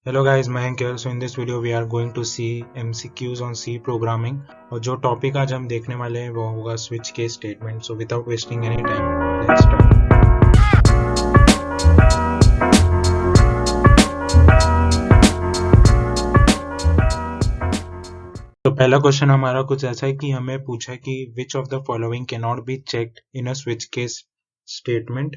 Hello guys, Mayank here. So in this video we are going to see MCQs on C programming और जो topic आज हम देखने वाले हैं वो होगा switch case statement. So without wasting any time, let's start. तो पहला क्वेश्चन हमारा कुछ ऐसा है कि हमें पूछा है कि which of the following cannot be checked in a switch case statement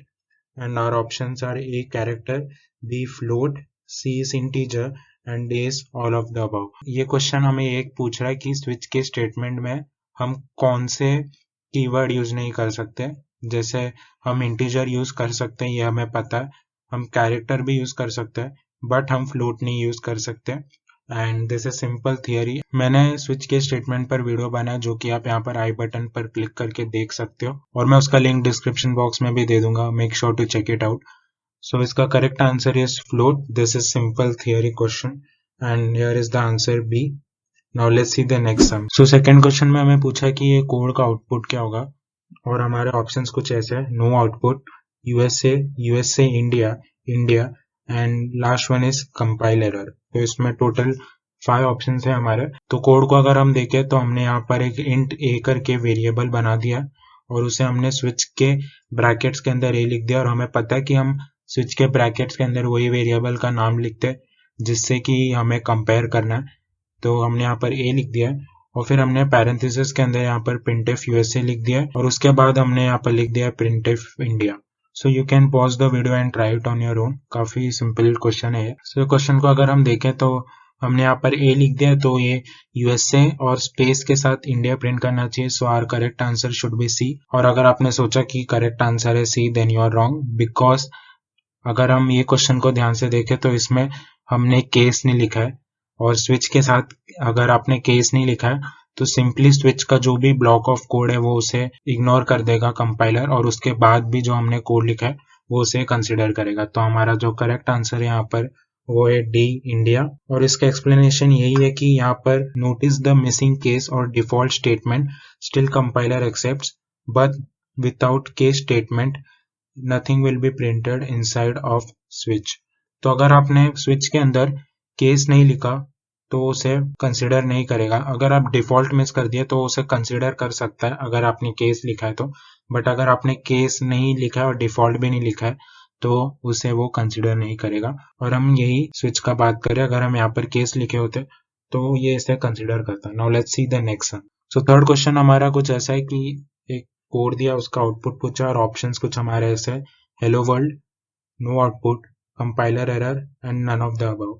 and our options are A character, B float, C is integer and D is all of the above. ये क्वेश्चन हमें एक पूछ रहा है कि switch के statement में हम कौन से कीवर्ड यूज नहीं कर सकते. जैसे हम इंटीजर यूज कर सकते हैं, ये हमें पता है. हम कैरेक्टर भी यूज कर सकते हैं बट हम फ्लोट नहीं यूज कर सकते. And this is simple theory. मैंने स्विच के स्टेटमेंट पर वीडियो बनाया जो कि आप यहाँ पर आई बटन पर क्लिक करके देख सकते हो और मैं उसका लिंक डिस्क्रिप्शन बॉक्स में भी दे दूंगा. Make sure to check it out. So इसका correct answer is float. This is simple theory question and here is the answer B. Now let's see the next sum. So second question में हमें पूछा है कि ये code का output क्या होगा और हमारे ऑप्शंस कुछ ऐसे हैं. No output, USA India, India and last one is compile error. तो इसमें टोटल 5 ऑप्शंस है हमारे. तो कोड को अगर हम देखें तो हमने यहाँ पर एक इंट ए करके वेरिएबल बना दिया और उसे हमने स्विच के ब्रैकेट्स के अंदर ए लिख दिया और हमें पता है कि हम स्विच के ब्रैकेट्स के अंदर वही वेरिएबल का नाम लिखते हैं जिससे कि हमें कंपेयर करना है. तो हमने यहाँ पर ए लिख दिया है और फिर हमने पैरेंथेसिस के अंदर यहाँ पर प्रिंटफ यूएसए लिख दिया है और उसके बाद हमने यहाँ पर लिख दिया printf India. So you can pause the video and try it on your own. काफी सिंपल क्वेश्चन है. सो क्वेश्चन को अगर हम देखें तो हमने यहाँ पर ए लिख दिया तो ये यूएसए और स्पेस के साथ इंडिया प्रिंट करना चाहिए. So our correct answer should be C. और अगर आपने सोचा कि करेक्ट आंसर है C then you are wrong, because अगर हम ये क्वेश्चन को ध्यान से देखें तो इसमें हमने केस नहीं लिखा है और स्विच के साथ अगर आपने केस नहीं लिखा है तो सिंपली स्विच का जो भी ब्लॉक ऑफ कोड है वो उसे इग्नोर कर देगा कंपाइलर और उसके बाद भी जो हमने कोड लिखा है वो उसे कंसिडर करेगा. तो हमारा जो करेक्ट आंसर है यहाँ पर वो है डी, इंडिया. और इसका एक्सप्लेनेशन यही है कि यहाँ पर नोटिस द मिसिंग केस और default statement still compiler accepts but without case statement nothing will be printed inside off switch. तो अगर आपने स्विच के अंदर केस नहीं लिखा तो उसे कंसिडर नहीं करेगा. अगर आप डिफॉल्ट मिस कर दिए तो उसे कंसिडर कर सकता है अगर आपने केस लिखा है तो. बट अगर आपने केस नहीं लिखा है और डिफॉल्ट भी नहीं लिखा है तो उसे वो कंसिडर नहीं करेगा. और हम यही स्विच का बात करें, अगर हम यहाँ पर केस लिखे होते तो ये इसे कंसिडर करता. Now let's see the next one. So third question हमारा कुछ ऐसा है कि एक कोड दिया, उसका आउटपुट पूछा और ऑप्शंस कुछ हमारे ऐसे है. Hello world, no output, compiler error and none of the above.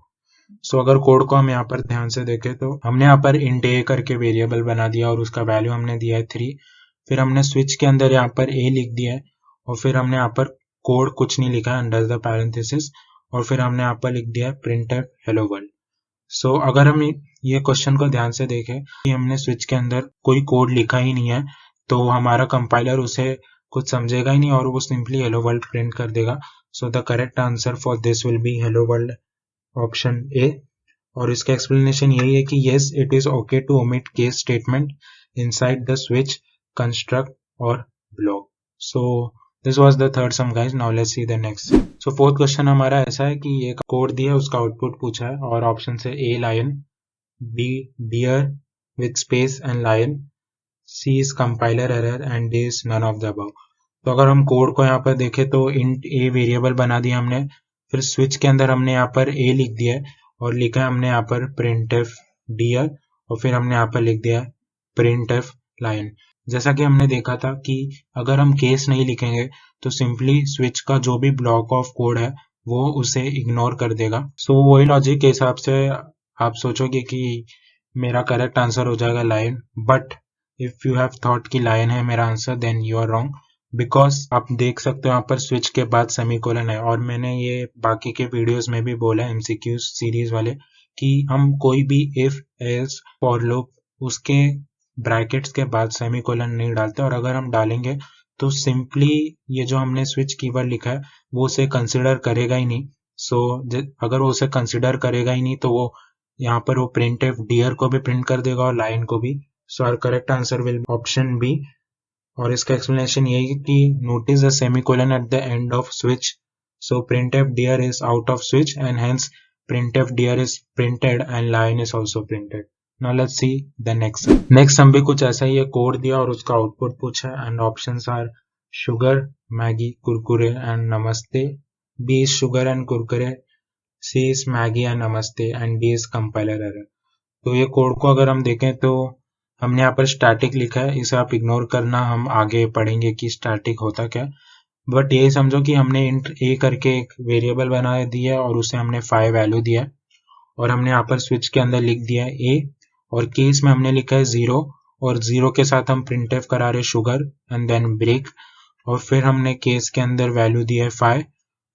So अगर कोड को हम यहाँ पर ध्यान से देखें तो हमने यहाँ पर इंट ए करके वेरिएबल बना दिया और उसका वैल्यू हमने दिया है 3. फिर हमने स्विच के अंदर यहाँ पर ए लिख दिया है और फिर हमने यहाँ पर कोड कुछ नहीं लिखा है अंडर द पैरेंथेसिस और फिर हमने यहाँ पर लिख दिया प्रिंटर हेलो वर्ल्ड. सो अगर हम ये क्वेश्चन को ध्यान से देखें कि हमने स्विच के अंदर कोई कोड लिखा ही नहीं है तो हमारा कंपाइलर उसे कुछ समझेगा ही नहीं और वो सिंपली हेलो वर्ल्ड प्रिंट कर देगा. So the correct answer for this will be hello world, option A. और इसका एक्सप्लेनेशन यही है कि yes it is okay to omit case statement inside the switch construct और block. So this was the third sum guys. Now let's see the next. So fourth question हमारा ऐसा है कि ये कोड दिया है, उसका आउटपुट पूछा है और ऑप्शन है A lion, B deer with space and lion, C is compiler error and D is none of the above. तो अगर हम कोड को यहाँ पर देखें तो इंट ए वेरिएबल बना दिया हमने. फिर स्विच के अंदर हमने यहाँ पर ए लिख दिया है और लिखा है हमने यहाँ पर प्रिंटफ डियर और फिर हमने यहाँ पर लिख दिया प्रिंटफ लायन. जैसा कि हमने देखा था कि अगर हम केस नहीं लिखेंगे तो सिंपली स्विच का जो भी ब्लॉक ऑफ कोड है वो उसे इग्नोर कर देगा. सो वही लॉजिक के हिसाब से आप सोचोगे कि मेरा करेक्ट आंसर हो जाएगा lion. But if you have thought कि लायन है मेरा answer then you are wrong, because आप देख सकते हो यहाँ पर स्विच के बाद सेमीकोलन है. और मैंने ये बाकी के वीडियोस में भी बोला है एमसीक्यू सीरीज वाले कि हम कोई भी इफ एल्स फॉर लूप उसके ब्रैकेट्स के बाद सेमीकोलन नहीं डालते और अगर हम डालेंगे तो सिंपली ये जो हमने स्विच कीवर्ड लिखा है वो उसे कंसिडर करेगा ही नहीं. सो अगर वो उसे कंसिडर करेगा ही नहीं तो वो यहाँ पर वो प्रिंटफ डियर को भी प्रिंट कर देगा और लाइन को भी. So our correct answer will option B. और इसका एक्सप्लेनेशन यही है कि notice the semicolon at the end of switch, so printf deer is out of switch and hence printf deer is printed and lion is also printed. Now let's see the next sum. Next sum भी कुछ ऐसा ही है, code दिया और उसका output पूछा and options are sugar, Maggi, Kurkure and namaste. B is sugar and Kurkure, C is Maggi and namaste and D is compiler error. तो ये कोड को अगर हम देखें तो हमने यहाँ पर स्टैटिक लिखा है, इसे आप इग्नोर करना, हम आगे पढ़ेंगे कि स्टैटिक होता क्या. बट ये समझो कि हमने इंट ए करके एक वेरिएबल बना दिया है और उसे हमने 5 वैल्यू दिया है और हमने यहाँ पर स्विच के अंदर लिख दिया है ए और केस में हमने लिखा है 0 और 0 के साथ हम प्रिंटफ करा रहे शुगर एंड देन ब्रेक और फिर हमने केस के अंदर वैल्यू दिया है 5,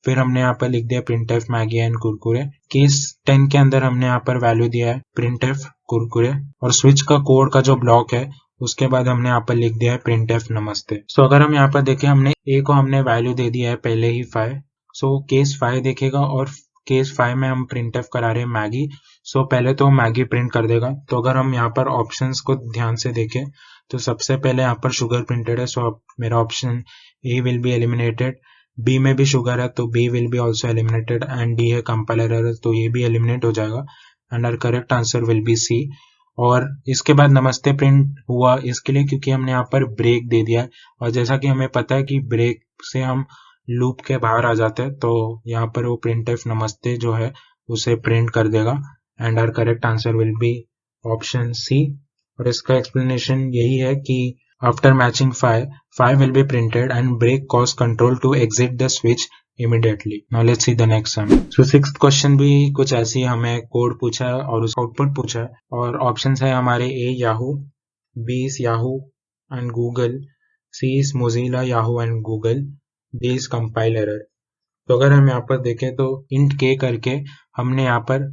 फिर हमने यहाँ पर लिख दिया printf Maggi and Kurkure. Case 10 के अंदर हमने यहाँ पर वैल्यू दिया है प्रिंटफ कुरकुरे और स्विच का कोड का जो ब्लॉक है उसके बाद हमने यहाँ पर लिख दिया है प्रिंटफ नमस्ते. सो अगर हम यहाँ पर देखें, हमने ए को हमने वैल्यू दे दिया है पहले ही 5, सो केस 5 देखेगा और केस 5 में हम प्रिंटफ करा रहे हैं मैगी, सो पहले तो मैगी प्रिंट कर देगा. तो अगर हम यहाँ पर ऑप्शंस को ध्यान से देखें तो सबसे पहले यहाँ पर शुगर प्रिंटेड है, सो मेरा option A will be eliminated. B में भी शुगर है तो B will be also eliminated and D है कंपाइलर एरर, तो ये भी एलिमिनेट हो जाएगा and our correct answer will be C. और इसके बाद नमस्ते प्रिंट हुआ इसके लिए क्योंकि हमने यहाँ पर ब्रेक दे दिया है और जैसा कि हमें पता है कि ब्रेक से हम लूप के बाहर आ जाते हैं, तो यहाँ पर वो प्रिंटफ नमस्ते जो है उसे प्रिंट कर देगा and our correct answer will be option C. और इसका एक्सप्लेनेशन यही है कि after matching 5 will be printed and break cause control to exit the switch immediately. Now let's see the next sum. So sixth question भी कुछ ऐसी हमें code पूछा है और उसका आउटपुट पूछा है और ऑप्शंस है हमारे A Yahoo, B is Yahoo and Google, C is Mozilla, Yahoo and Google, D is compile error. तो अगर हम यहाँ पर देखें तो int k करके हमने यहाँ पर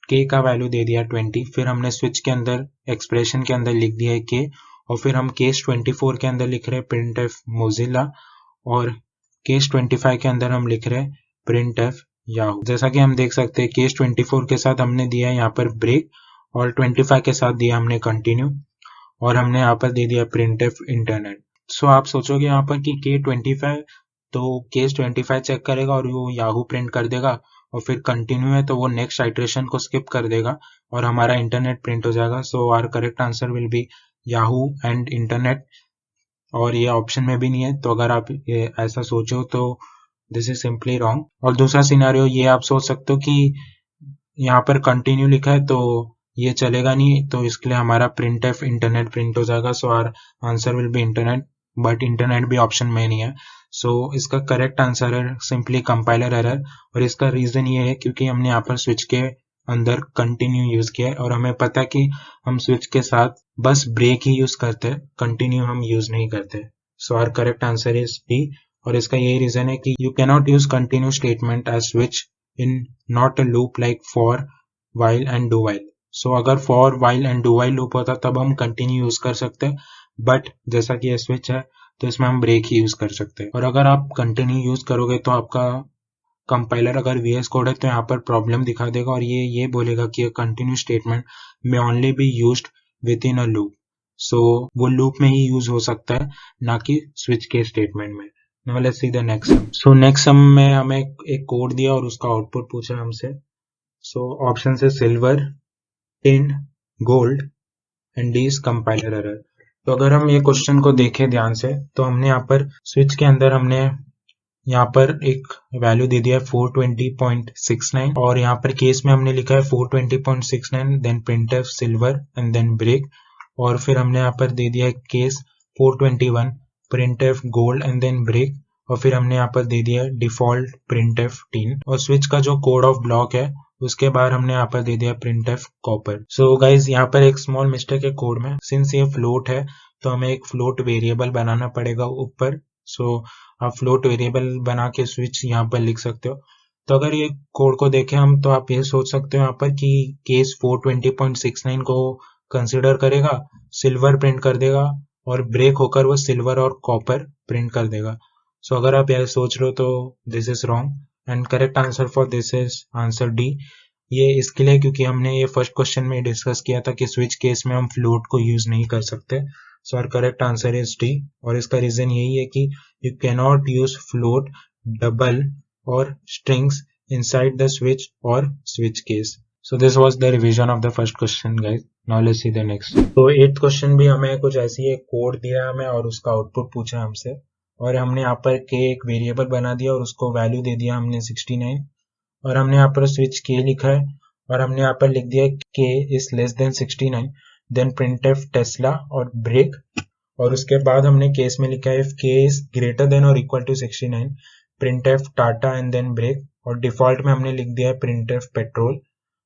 k का वैल्यू दे दिया 20, फिर हमने स्विच के अंदर एक्सप्रेशन के अंदर लिख दिया है k और फिर हम केस 24 के अंदर लिख रहे हैं प्रिंटफ मोजिला और केस 25 के अंदर हम लिख रहे हैं प्रिंटफ याहू. जैसा कि हम देख सकते हैं केस 24 के साथ हमने दिया है यहाँ पर ब्रेक और 25 के साथ दिया हमने कंटिन्यू और हमने यहाँ पर दे दिया प्रिंटफ इंटरनेट. सो आप सोचोगे यहाँ पर कि के 25 तो केस 25 चेक करेगा और वो याहू प्रिंट कर देगा और फिर कंटिन्यू है तो वो नेक्स्ट आइट्रेशन को स्किप कर देगा और हमारा इंटरनेट प्रिंट हो जाएगा. So our correct answer will be Yahoo and internet और ये ऑप्शन में भी नहीं है. तो अगर आप ये ऐसा सोचो तो दिस इज सिंपली रॉन्ग. और दूसरा सिनेरियो ये आप सोच सकते हो कि यहाँ पर कंटिन्यू लिखा है तो ये चलेगा नहीं, तो इसके लिए हमारा प्रिंटफ इंटरनेट प्रिंट हो जाएगा. So our answer will be internet, but internet भी ऑप्शन में नहीं है. सो इसका करेक्ट आंसर है सिंपली कंपाइलर एरर और इसका रीजन ये है क्योंकि हमने यहाँ पर स्विच के अंदर कंटिन्यू यूज किया है और हमें पता है कि हम स्विच के साथ बस ब्रेक ही यूज करते हैं, कंटिन्यू हम यूज नहीं करते. So our correct answer is D और इसका यही रीजन है कि you can not use continue statement as switch is not a loop like for, while and do while. So अगर for, while and do while loop होता तब हम continue use कर सकते हैं, बट जैसा कि ये स्विच है तो इसमें हम ब्रेक ही यूज कर सकते हैं. और अगर आप कंटिन्यू यूज करोगे तो आपका कंपाइलर अगर VS कोड है तो यहाँ पर प्रॉब्लम दिखा देगा और ये बोलेगा कि कंटिन्यू स्टेटमेंट में only be used within a loop. So वो लूप में ही यूज हो सकता है, ना कि स्विच के स्टेटमेंट में. Now let's see the next sum. So next sum में हमें एक कोड दिया और उसका आउटपुट पूछा हमसे. सो ऑप्शन है silver, tin, gold and D is compiler error. तो अगर हम ये क्वेश्चन को देखें ध्यान से तो हमने यहाँ पर स्विच के अंदर हमने यहाँ पर एक वैल्यू दे दिया है 420.69 और यहाँ पर केस में हमने लिखा है 420.69 then printf silver and then break और फिर हमने यहाँ पर दे दिया है case 421 printf gold and then break और फिर हमने यहाँ पर दे दिया डिफॉल्ट प्रिंटफ टीन और स्विच का जो कोड ऑफ ब्लॉक है उसके बाद हमने यहाँ पर दे दिया प्रिंटफ कॉपर. सो गाइज यहाँ पर एक स्मॉल मिस्टेक है कोड में, सिंस ये फ्लोट है तो हमें एक फ्लोट वेरिएबल बनाना पड़ेगा ऊपर. सो आप फ्लोट वेरिएबल बना के स्विच यहाँ पर लिख सकते हो. तो अगर ये कोड को देखें हम तो आप ये सोच सकते हो यहाँ पर कि केस 420.69 को कंसिडर करेगा, सिल्वर प्रिंट कर देगा और ब्रेक होकर वो सिल्वर और कॉपर प्रिंट कर देगा. सो अगर आप यह सोच रहे हो तो this is wrong and correct answer for this is answer D. ये इसके लिए क्योंकि हमने ये फर्स्ट क्वेश्चन में डिस्कस किया था कि स्विच केस में हम फ्लोट को यूज नहीं कर सकते. So our correct answer is D और इसका रीजन यही है कि you can not use float, double और strings inside the switch or switch case. So this was the revision of the first question, guys. Now let's see the next. तो 8th question भी हमें कुछ ऐसी एक कोड दिया है हमें और उसका आउटपुट पूछा हमसे, और हमने यहाँ पर k एक वेरिएबल बना दिया और उसको वैल्यू दे दिया हमने 69, और हमने यहाँ पर स्विच k लिखा है और हमने यहाँ पर लिख दिया k is less than 69, then printf Tesla और ब्रेक, और उसके बाद हमने केस में लिखा है if k is greater than or equal to 69, printf Tata and then break, और डिफॉल्ट में हमने लिख दिया है printf पेट्रोल,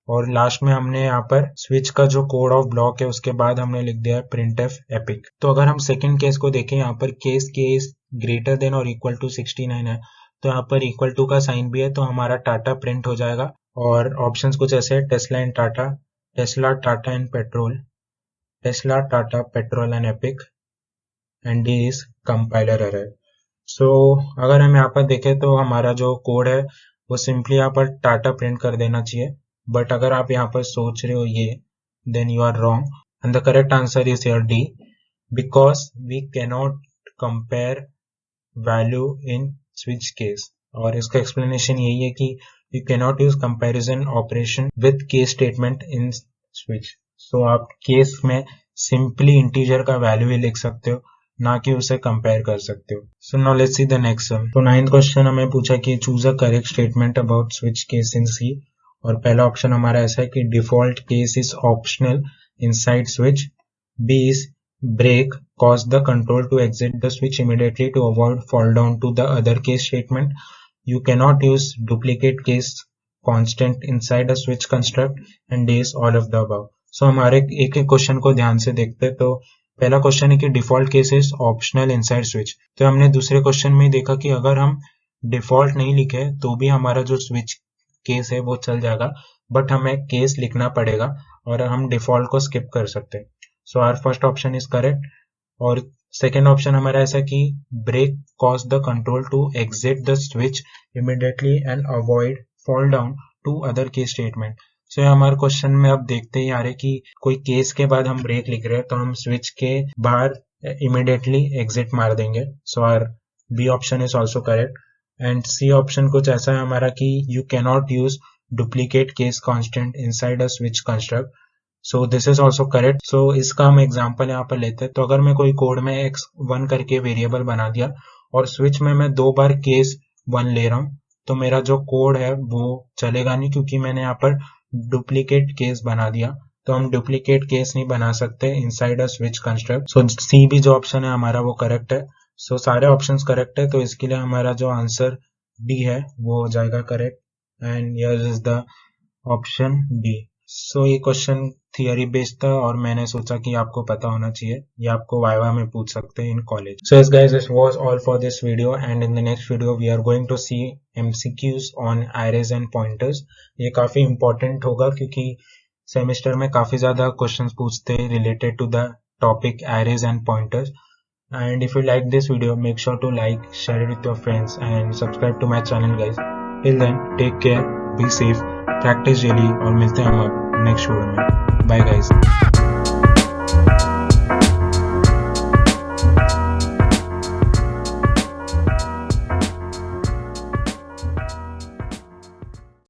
और लास्ट में हमने यहाँ पर स्विच का जो कोड ऑफ ब्लॉक है उसके बाद हमने लिख दिया है printf एपिक। तो अगर हम सेकंड केस को देखें, यहाँ पर case k is greater than or equal to 69 है, तो यहाँ पर इक्वल टू का साइन भी है, तो हमारा टाटा प्रिंट हो जाएगा, और ऑप्शंस कुछ ऐसे है Tesla and Tata, Tesla Tata and petrol, Tesla Tata petrol and epic, and D is compiler error. So अगर हम यहाँ पर देखें तो हमारा जो कोड है वो सिंपली यहाँ पर टाटा प्रिंट कर देना चाहिए, बट अगर आप यहाँ पर सोच रहे हो ये, then you are wrong, and the correct answer is your D, because we cannot compare value in switch case. और इसका एक्सप्लेनेशन यही है कि you cannot use comparison operation with case statement in switch. So आप case में simply integer का value ही लिख सकते हो, ना कि उसे कंपेयर कर सकते हो। So now let's see the next sum. तो 9th क्वेश्चन हमें पूछा कि choose a correct statement about switch case in C, और पहला ऑप्शन हमारा ऐसा है कि default case is optional inside switch, B is break cause the control to exit the switch immediately to avoid fall down to the other case statement, you cannot use duplicate case constant inside a switch construct, and D is all of the above. So हमारे एक एक question को ध्यान से देखते हैं। तो पहला क्वेश्चन है कि default case is optional inside switch, तो हमने दूसरे क्वेश्चन में देखा कि अगर हम डिफॉल्ट नहीं लिखे तो भी हमारा जो स्विच केस है वो चल जाएगा, बट हमें केस लिखना पड़ेगा और हम डिफॉल्ट को स्किप कर सकते हैं। So our first option is correct. और सेकेंड ऑप्शन हमारा ऐसा कि break cause the control to exit the switch immediately and avoid fall down to other case statement. So हमारे क्वेश्चन में अब देखते ही आ रहे कि कोई केस के बाद हम ब्रेक लिख रहे हैं तो हम स्विच के बाहर इमीडिएटली एग्जिट मार देंगे। So our B option is also correct. And C option कुछ ऐसा है हमारा कि you cannot use duplicate case constant inside a switch construct, so this is also correct. So इसका हम एग्जाम्पल यहाँ पर लेते हैं। तो अगर मैं कोई कोड में x1 करके वेरिएबल बना दिया और स्विच में मैं 2 बार केस 1 ले रहा हूँ, तो मेरा जो कोड है वो चलेगा नहीं, क्योंकि मैंने यहाँ पर डुप्लीकेट केस बना दिया। तो हम डुप्लीकेट केस नहीं बना सकते इनसाइड अ स्विच कंस्ट्रक्ट। सो सी भी जो ऑप्शन है हमारा वो करेक्ट है। सो सारे ऑप्शंस करेक्ट है, तो इसके लिए हमारा जो आंसर डी है वो हो जाएगा correct, and here is the option D. So ये क्वेश्चन थियरी बेस्ड था और मैंने सोचा कि आपको पता होना चाहिए, ये आपको वाइवा में पूछ सकते हैं in college. So yes guys, this was all for this video, and in the next video we are going to see MCQs on arrays and pointers. ये काफी इंपॉर्टेंट होगा क्योंकि सेमेस्टर में काफी ज्यादा क्वेश्चंस पूछते हैं related to the topic arrays and pointers. And if you like this video, make sure to like, share it with your friends, and subscribe to my channel, guys. Till then, take care, be safe, practice daily, और मिलते हैं हम next video में। Bye guys.